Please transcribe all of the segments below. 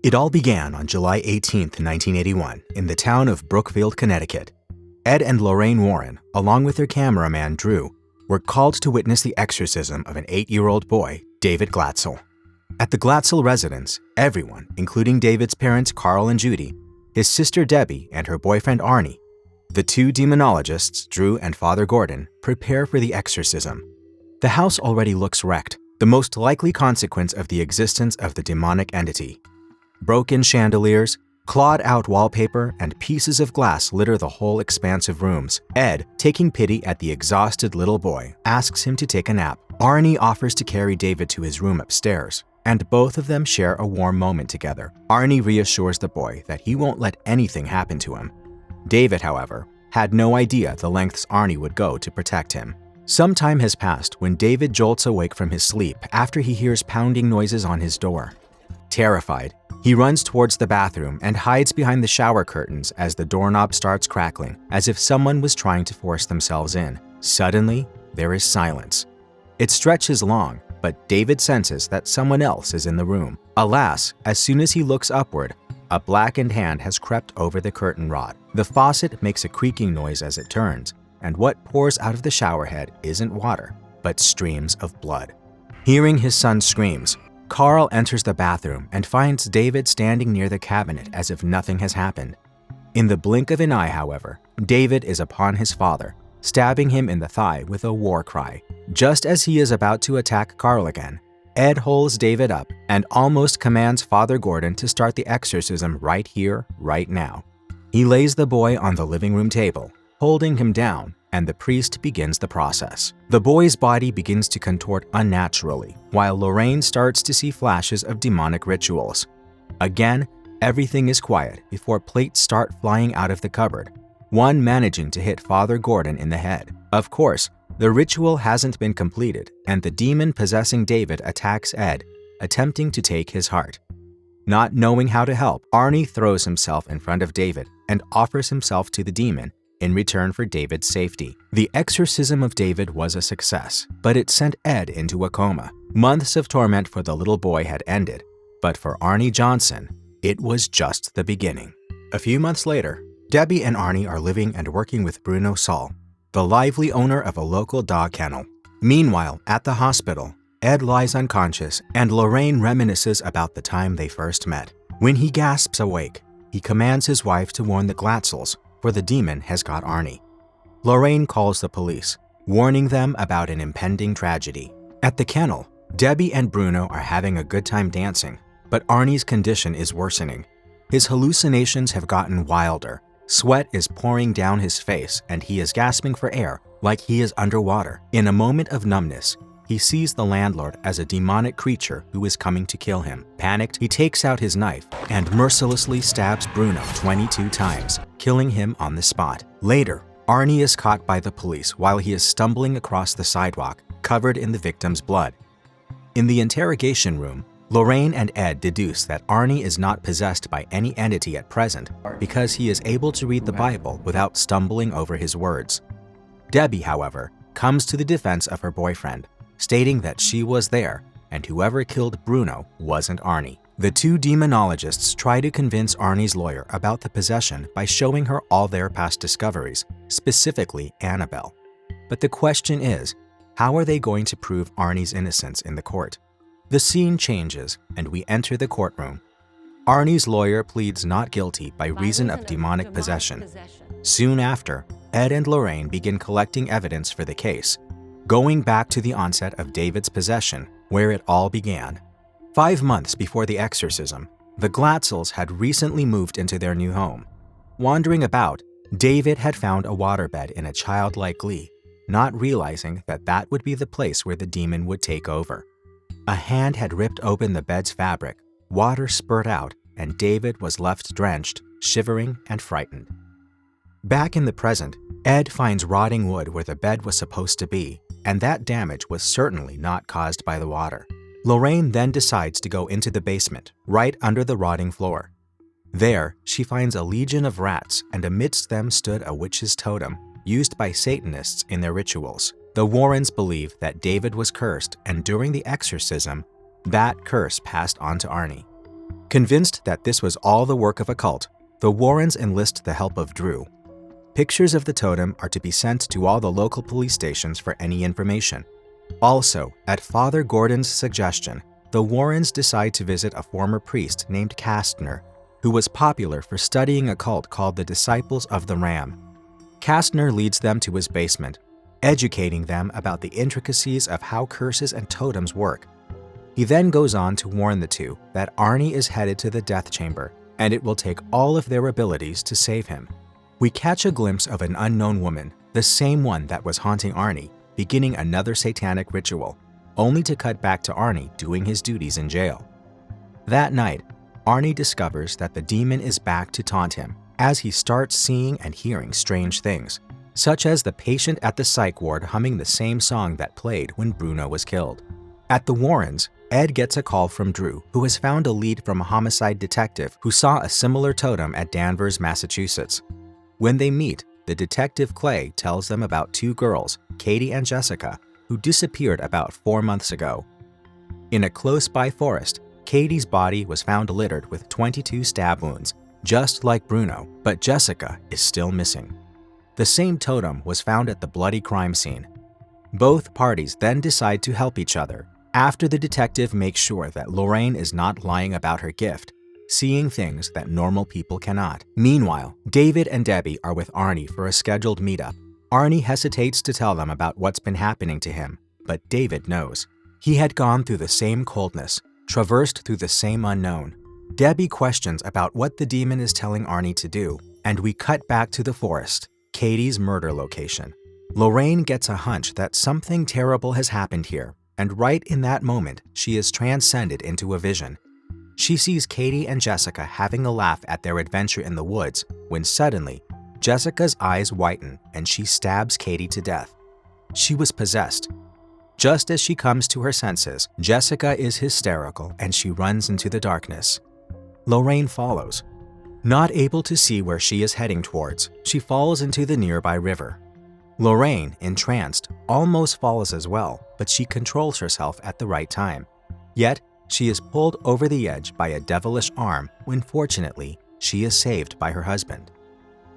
It all began on July 18, 1981, in the town of Brookfield, Connecticut. Ed and Lorraine Warren, along with their cameraman Drew, were called to witness the exorcism of an 8-year-old boy, David Glatzel. At the Glatzel residence, everyone, including David's parents Carl and Judy, his sister Debbie, and her boyfriend Arnie, the two demonologists, Drew and Father Gordon, prepare for the exorcism. The house already looks wrecked, the most likely consequence of the existence of the demonic entity. Broken chandeliers, clawed-out wallpaper, and pieces of glass litter the whole expanse of rooms. Ed, taking pity at the exhausted little boy, asks him to take a nap. Arnie offers to carry David to his room upstairs, and both of them share a warm moment together. Arnie reassures the boy that he won't let anything happen to him. David, however, had no idea the lengths Arnie would go to protect him. Some time has passed when David jolts awake from his sleep after he hears pounding noises on his door. Terrified, he runs towards the bathroom and hides behind the shower curtains as the doorknob starts crackling, as if someone was trying to force themselves in. Suddenly, there is silence. It stretches long, but David senses that someone else is in the room. Alas, as soon as he looks upward, a blackened hand has crept over the curtain rod. The faucet makes a creaking noise as it turns, and what pours out of the shower head isn't water, but streams of blood. Hearing his son's screams, Carl enters the bathroom and finds David standing near the cabinet as if nothing has happened. In the blink of an eye, however, David is upon his father, stabbing him in the thigh with a war cry. Just as he is about to attack Carl again, Ed holds David up and almost commands Father Gordon to start the exorcism right here, right now. He lays the boy on the living room table, holding him down, and the priest begins the process. The boy's body begins to contort unnaturally, while Lorraine starts to see flashes of demonic rituals. Again, everything is quiet before plates start flying out of the cupboard, one managing to hit Father Gordon in the head. Of course, the ritual hasn't been completed, and the demon possessing David attacks Ed, attempting to take his heart. Not knowing how to help, Arnie throws himself in front of David and offers himself to the demon in return for David's safety. The exorcism of David was a success, but it sent Ed into a coma. Months of torment for the little boy had ended, but for Arnie Johnson, it was just the beginning. A few months later, Debbie and Arnie are living and working with Bruno Saul, the lively owner of a local dog kennel. Meanwhile, at the hospital, Ed lies unconscious and Lorraine reminisces about the time they first met. When he gasps awake, he commands his wife to warn the Glatzels, for the demon has got Arnie. Lorraine calls the police, warning them about an impending tragedy. At the kennel, Debbie and Bruno are having a good time dancing, but Arnie's condition is worsening. His hallucinations have gotten wilder. Sweat is pouring down his face and he is gasping for air like he is underwater. In a moment of numbness, he sees the landlord as a demonic creature who is coming to kill him. Panicked, he takes out his knife and mercilessly stabs Bruno 22 times, killing him on the spot. Later, Arnie is caught by the police while he is stumbling across the sidewalk, covered in the victim's blood. In the interrogation room, Lorraine and Ed deduce that Arnie is not possessed by any entity at present because he is able to read the Bible without stumbling over his words. Debbie, however, comes to the defense of her boyfriend, stating that she was there and whoever killed Bruno wasn't Arnie. The two demonologists try to convince Arnie's lawyer about the possession by showing her all their past discoveries, specifically Annabelle. But the question is, how are they going to prove Arnie's innocence in the court? The scene changes and we enter the courtroom. Arnie's lawyer pleads not guilty by reason of demonic possession. Soon after, Ed and Lorraine begin collecting evidence for the case, going back to the onset of David's possession, where it all began. 5 months before the exorcism, the Glatzels had recently moved into their new home. Wandering about, David had found a waterbed in a childlike glee, not realizing that that would be the place where the demon would take over. A hand had ripped open the bed's fabric, water spurted out, and David was left drenched, shivering and frightened. Back in the present, Ed finds rotting wood where the bed was supposed to be, and that damage was certainly not caused by the water. Lorraine then decides to go into the basement, right under the rotting floor. There, she finds a legion of rats, and amidst them stood a witch's totem, used by Satanists in their rituals. The Warrens believe that David was cursed, and during the exorcism, that curse passed on to Arnie. Convinced that this was all the work of a cult, the Warrens enlist the help of Drew. Pictures of the totem are to be sent to all the local police stations for any information. Also, at Father Gordon's suggestion, the Warrens decide to visit a former priest named Kastner, who was popular for studying a cult called the Disciples of the Ram. Kastner leads them to his basement, educating them about the intricacies of how curses and totems work. He then goes on to warn the two that Arnie is headed to the death chamber, and it will take all of their abilities to save him. We catch a glimpse of an unknown woman, the same one that was haunting Arnie, beginning another satanic ritual, only to cut back to Arnie doing his duties in jail. That night, Arnie discovers that the demon is back to taunt him as he starts seeing and hearing strange things, such as the patient at the psych ward humming the same song that played when Bruno was killed. At the Warrens, Ed gets a call from Drew, who has found a lead from a homicide detective who saw a similar totem at Danvers, Massachusetts. When they meet, the detective Clay tells them about two girls, Katie and Jessica, who disappeared about 4 months ago. In a close-by forest, Katie's body was found littered with 22 stab wounds, just like Bruno, but Jessica is still missing. The same totem was found at the bloody crime scene. Both parties then decide to help each other, after the detective makes sure that Lorraine is not lying about her gift, seeing things that normal people cannot. Meanwhile, David and Debbie are with Arnie for a scheduled meetup. Arnie hesitates to tell them about what's been happening to him, but David knows. He had gone through the same coldness, traversed through the same unknown. Debbie questions about what the demon is telling Arnie to do, and we cut back to the forest, Katie's murder location. Lorraine gets a hunch that something terrible has happened here, and right in that moment, she is transcended into a vision. She sees Katie and Jessica having a laugh at their adventure in the woods, when suddenly, Jessica's eyes whiten and she stabs Katie to death. She was possessed. Just as she comes to her senses, Jessica is hysterical and she runs into the darkness. Lorraine follows. Not able to see where she is heading towards, she falls into the nearby river. Lorraine, entranced, almost falls as well, but she controls herself at the right time. Yet, she is pulled over the edge by a devilish arm when fortunately, she is saved by her husband.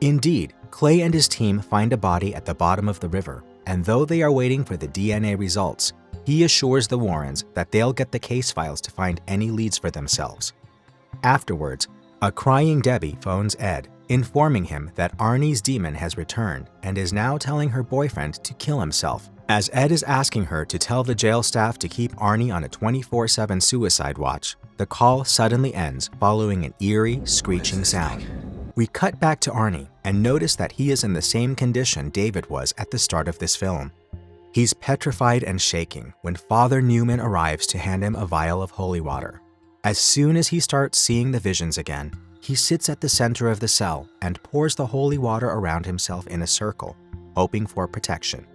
Indeed, Clay and his team find a body at the bottom of the river, and though they are waiting for the DNA results, he assures the Warrens that they'll get the case files to find any leads for themselves. Afterwards, a crying Debbie phones Ed, informing him that Arnie's demon has returned and is now telling her boyfriend to kill himself. As Ed is asking her to tell the jail staff to keep Arnie on a 24/7 suicide watch, the call suddenly ends following an eerie, screeching sound. We cut back to Arnie and notice that he is in the same condition David was at the start of this film. He's petrified and shaking when Father Newman arrives to hand him a vial of holy water. As soon as he starts seeing the visions again, he sits at the center of the cell and pours the holy water around himself in a circle, hoping for protection.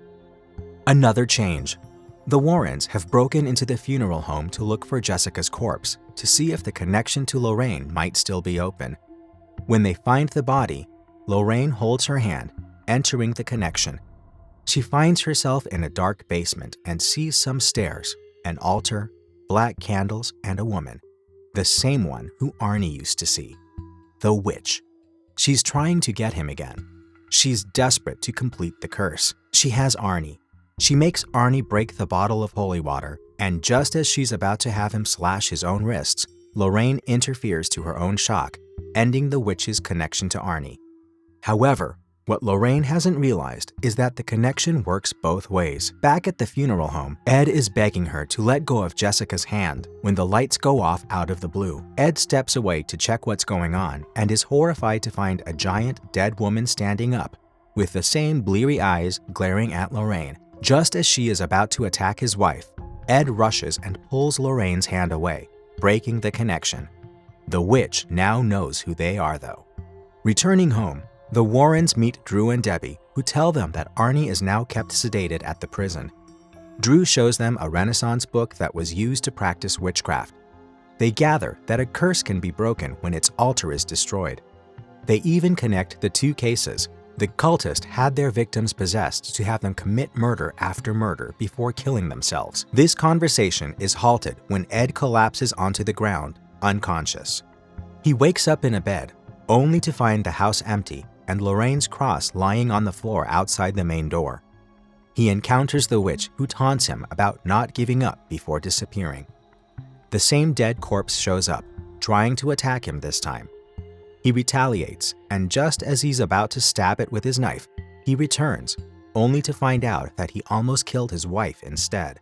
Another change. The Warrens have broken into the funeral home to look for Jessica's corpse to see if the connection to Lorraine might still be open. When they find the body, Lorraine holds her hand, entering the connection. She finds herself in a dark basement and sees some stairs, an altar, black candles, and a woman, the same one who Arnie used to see. The witch. She's trying to get him again. She's desperate to complete the curse. She has Arnie. She makes Arnie break the bottle of holy water, and just as she's about to have him slash his own wrists, Lorraine interferes to her own shock, ending the witch's connection to Arnie. However, what Lorraine hasn't realized is that the connection works both ways. Back at the funeral home, Ed is begging her to let go of Jessica's hand when the lights go off out of the blue. Ed steps away to check what's going on and is horrified to find a giant dead woman standing up, with the same bleary eyes glaring at Lorraine. Just as she is about to attack his wife, Ed rushes and pulls Lorraine's hand away, breaking the connection. The witch now knows who they are, though. Returning home, the Warrens meet Drew and Debbie, who tell them that Arnie is now kept sedated at the prison. Drew shows them a Renaissance book that was used to practice witchcraft. They gather that a curse can be broken when its altar is destroyed. They even connect the two cases. The cultist had their victims possessed to have them commit murder after murder before killing themselves. This conversation is halted when Ed collapses onto the ground, unconscious. He wakes up in a bed, only to find the house empty and Lorraine's cross lying on the floor outside the main door. He encounters the witch, who taunts him about not giving up before disappearing. The same dead corpse shows up, trying to attack him this time. He retaliates, and just as he's about to stab it with his knife, he returns, only to find out that he almost killed his wife instead.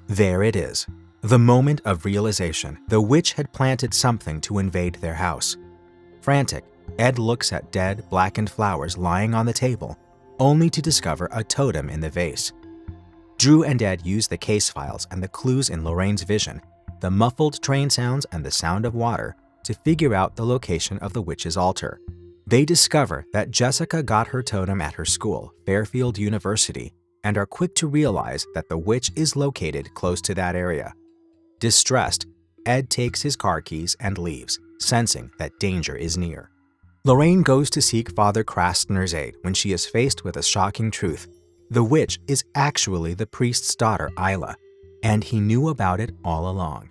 There it is, the moment of realization. The witch had planted something to invade their house. Frantic, Ed looks at dead, blackened flowers lying on the table, only to discover a totem in the vase. Drew and Ed use the case files and the clues in Lorraine's vision, the muffled train sounds and the sound of water, to figure out the location of the witch's altar. They discover that Jessica got her totem at her school, Fairfield University, and are quick to realize that the witch is located close to that area. Distressed, Ed takes his car keys and leaves, sensing that danger is near. Lorraine goes to seek Father Krastner's aid when she is faced with a shocking truth. The witch is actually the priest's daughter, Isla, and he knew about it all along.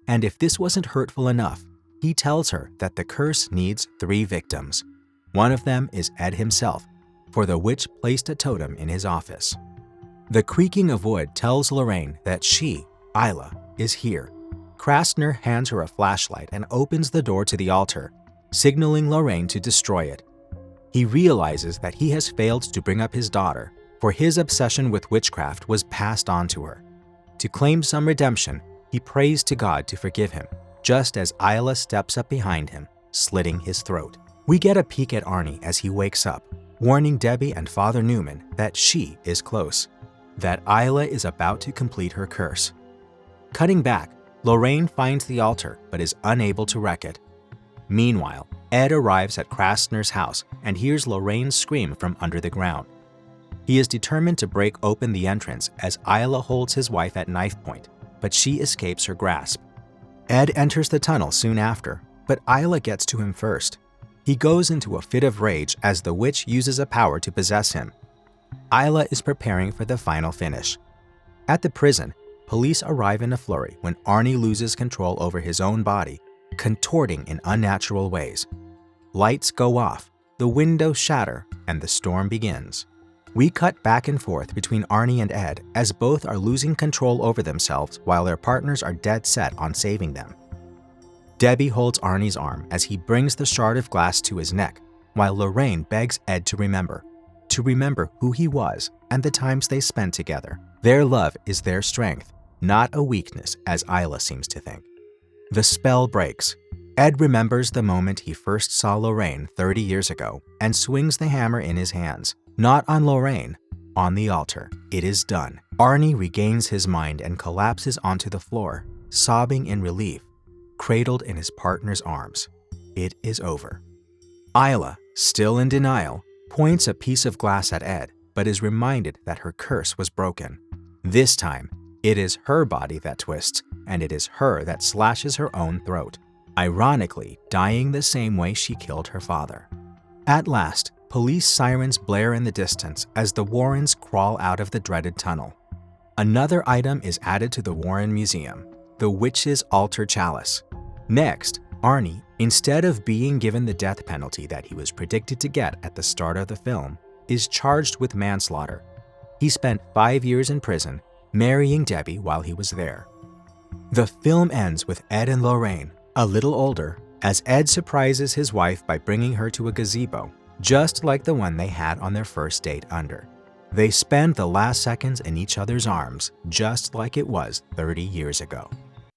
And if this wasn't hurtful enough, he tells her that the curse needs 3 victims. One of them is Ed himself, for the witch placed a totem in his office. The creaking of wood tells Lorraine that she, Isla, is here. Krastner hands her a flashlight and opens the door to the altar, signaling Lorraine to destroy it. He realizes that he has failed to bring up his daughter, for his obsession with witchcraft was passed on to her. To claim some redemption, he prays to God to forgive him, just as Isla steps up behind him, slitting his throat. We get a peek at Arnie as he wakes up, warning Debbie and Father Newman that she is close, that Isla is about to complete her curse. Cutting back, Lorraine finds the altar but is unable to wreck it. Meanwhile, Ed arrives at Krastner's house and hears Lorraine scream from under the ground. He is determined to break open the entrance as Isla holds his wife at knife point, but she escapes her grasp. Ed enters the tunnel soon after, but Isla gets to him first. He goes into a fit of rage as the witch uses a power to possess him. Isla is preparing for the final finish. At the prison, police arrive in a flurry when Arnie loses control over his own body, contorting in unnatural ways. Lights go off, the windows shatter, and the storm begins. We cut back and forth between Arnie and Ed as both are losing control over themselves while their partners are dead set on saving them. Debbie holds Arnie's arm as he brings the shard of glass to his neck, while Lorraine begs Ed to remember who he was and the times they spent together. Their love is their strength, not a weakness as Isla seems to think. The spell breaks. Ed remembers the moment he first saw Lorraine 30 years ago and swings the hammer in his hands. Not on Lorraine, on the altar. It is done. Arnie regains his mind and collapses onto the floor, sobbing in relief, cradled in his partner's arms. It is over. Isla, still in denial, points a piece of glass at Ed, but is reminded that her curse was broken. This time, it is her body that twists, and it is her that slashes her own throat, ironically dying the same way she killed her father. At last, police sirens blare in the distance as the Warrens crawl out of the dreaded tunnel. Another item is added to the Warren Museum, the witch's altar chalice. Next, Arnie, instead of being given the death penalty that he was predicted to get at the start of the film, is charged with manslaughter. He spent 5 years in prison, marrying Debbie while he was there. The film ends with Ed and Lorraine, a little older, as Ed surprises his wife by bringing her to a gazebo, just like the one they had on their first date under. They spend the last seconds in each other's arms, just like it was 30 years ago.